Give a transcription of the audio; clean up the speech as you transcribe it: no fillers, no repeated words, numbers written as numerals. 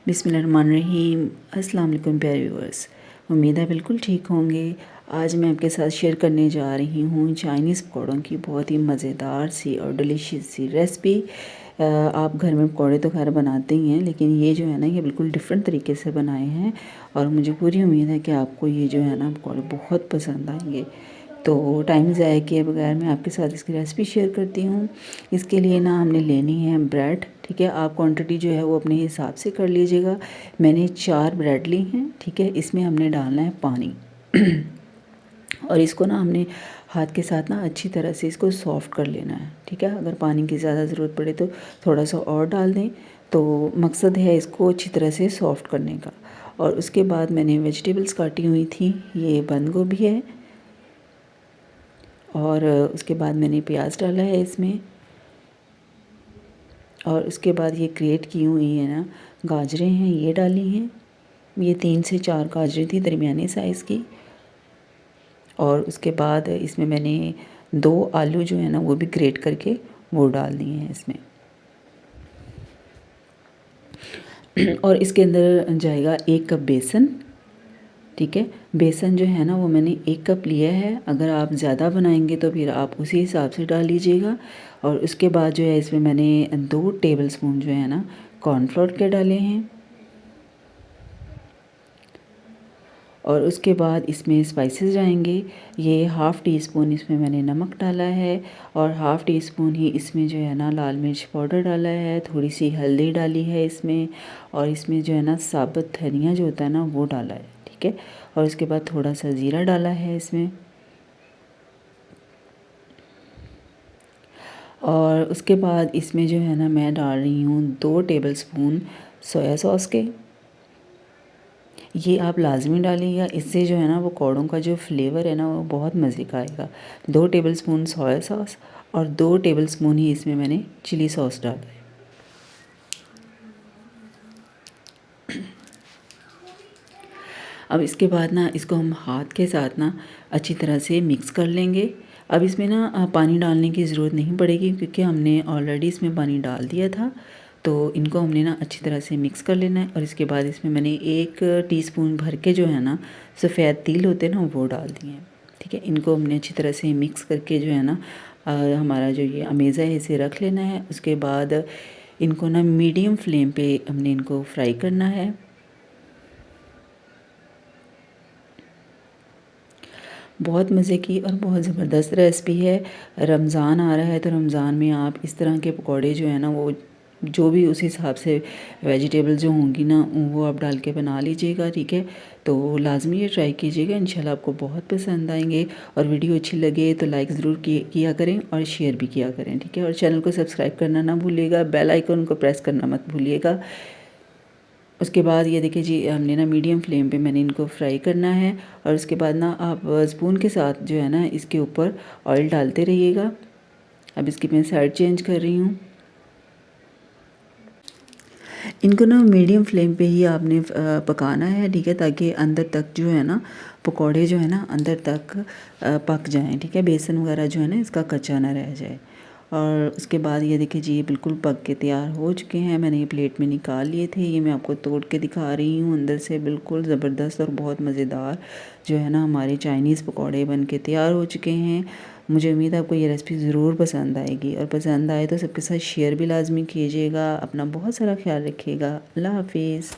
बिस्मिल्लाहिर्रहमानिर्रहीम। अस्सलाम वालेकुम प्यारे व्यूअर्स, उम्मीद है बिल्कुल ठीक होंगे। आज मैं आपके साथ शेयर करने जा रही हूँ चाइनीज़ पकौड़ों की बहुत ही मज़ेदार सी और डिलीशियस सी रेसिपी। आप घर में पकौड़े तो खैर बनाते ही हैं, लेकिन ये जो है ना ये बिल्कुल डिफरेंट तरीके से बनाए हैं और मुझे पूरी उम्मीद है कि आपको ये जो है ना पकौड़े बहुत पसंद आएंगे। तो टाइम ज़ाया किए बगैर मैं आपके साथ इसकी रेसिपी शेयर करती हूँ। इसके लिए ना हमने लेनी है ब्रेड, ठीक है। आप क्वांटिटी जो है वो अपने हिसाब से कर लीजिएगा। मैंने 4 ब्रेड ली हैं, ठीक है। इसमें हमने डालना है पानी और इसको ना हमने हाथ के साथ ना अच्छी तरह से इसको सॉफ़्ट कर लेना है, ठीक है। अगर पानी की ज़्यादा ज़रूरत पड़े तो थोड़ा सा और डाल दें। तो मकसद है इसको अच्छी तरह से सॉफ़्ट करने का। और उसके बाद मैंने वेजिटेबल्स काटी हुई थी, ये बंद गोभी है और उसके बाद मैंने प्याज डाला है इसमें। और उसके बाद ये ग्रेट की हुई है ना गाजरें हैं, ये डाली हैं। ये 3 से 4 गाजरें थी दरमियाने साइज़ की। और उसके बाद इसमें मैंने 2 आलू जो है ना वो भी ग्रेट करके वो डाल दिए हैं इसमें। और इसके अंदर जाएगा 1 कप बेसन, ठीक है। बेसन जो है ना वो मैंने 1 कप लिया है। अगर आप ज़्यादा बनाएंगे तो फिर आप उसी हिसाब से डाल लीजिएगा। और उसके बाद जो है इसमें मैंने 2 टेबलस्पून जो है ना कॉर्नफ्लोर के डाले हैं। और उसके बाद इसमें स्पाइसेस जाएंगे। ये हाफ़ टी स्पून इसमें मैंने नमक डाला है और हाफ़ टी स्पून ही इसमें जो है ना लाल मिर्च पाउडर डाला है। थोड़ी सी हल्दी डाली है इसमें और इसमें जो है ना साबुत धनिया जो होता है ना वो डाला है, ठीक है। और उसके बाद थोड़ा सा ज़ीरा डाला है इसमें। और उसके बाद इसमें जो है ना मैं डाल रही हूँ 2 टेबलस्पून सोया सॉस के। ये आप लाज़मी डालिएगा, इससे जो है ना वो पकौड़ों का जो फ्लेवर है ना वो बहुत मज़े का आएगा। 2 टेबलस्पून सोया सॉस और 2 टेबलस्पून ही इसमें मैंने चिली सॉस डाला है। अब इसके बाद ना इसको हम हाथ के साथ ना अच्छी तरह से मिक्स कर लेंगे। अब इसमें ना पानी डालने की ज़रूरत नहीं पड़ेगी क्योंकि हमने ऑलरेडी इसमें पानी डाल दिया था। तो इनको हमने ना अच्छी तरह से मिक्स कर लेना है। और इसके बाद इसमें मैंने 1 टीस्पून भर के जो है ना सफ़ेद तिल होते हैं ना वो डाल दिए हैं, ठीक है। इनको हमने अच्छी तरह से मिक्स करके जो है ना हमारा जो ये अमेज़ा है इसे रख लेना है। उसके बाद इनको ना मीडियम फ्लेम पे हमने इनको फ्राई करना है। बहुत मज़े की और बहुत ज़बरदस्त रेसिपी है। रमज़ान आ रहा है तो रमज़ान में आप इस तरह के पकौड़े जो है ना वो जो भी उस हिसाब से वेजिटेबल जो होंगी ना वो आप डाल के बना लीजिएगा, ठीक है। तो लाज़मी ये ट्राई कीजिएगा, इंशाल्लाह आपको बहुत पसंद आएंगे। और वीडियो अच्छी लगे तो लाइक ज़रूर किया करें और शेयर भी किया करें, ठीक है। और चैनल को सब्सक्राइब करना ना भूलिएगा, बेल आइकन को प्रेस करना मत भूलिएगा। उसके बाद ये देखिए जी हमने ना मीडियम फ्लेम पे मैंने इनको फ्राई करना है। और उसके बाद ना आप स्पून के साथ जो है ना इसके ऊपर ऑयल डालते रहिएगा। अब इसकी मैं साइड चेंज कर रही हूँ। इनको ना मीडियम फ्लेम पे ही आपने पकाना है, ठीक है, ताकि अंदर तक जो है ना पकोड़े जो है ना अंदर तक पक जाएं, ठीक है। बेसन वगैरह जो है ना इसका कच्चा ना रह जाए। और उसके बाद ये देखिए जी ये बिल्कुल पक के तैयार हो चुके हैं। मैंने ये प्लेट में निकाल लिए थे, ये मैं आपको तोड़ के दिखा रही हूँ। अंदर से बिल्कुल ज़बरदस्त और बहुत मज़ेदार जो है ना हमारे चाइनीज़ पकौड़े बन के तैयार हो चुके हैं। मुझे उम्मीद है आपको ये रेसिपी ज़रूर पसंद आएगी और पसंद आए तो सबके साथ शेयर भी लाजमी कीजिएगा। अपना बहुत सारा ख्याल रखिएगा। अल्लाह हाफिज़।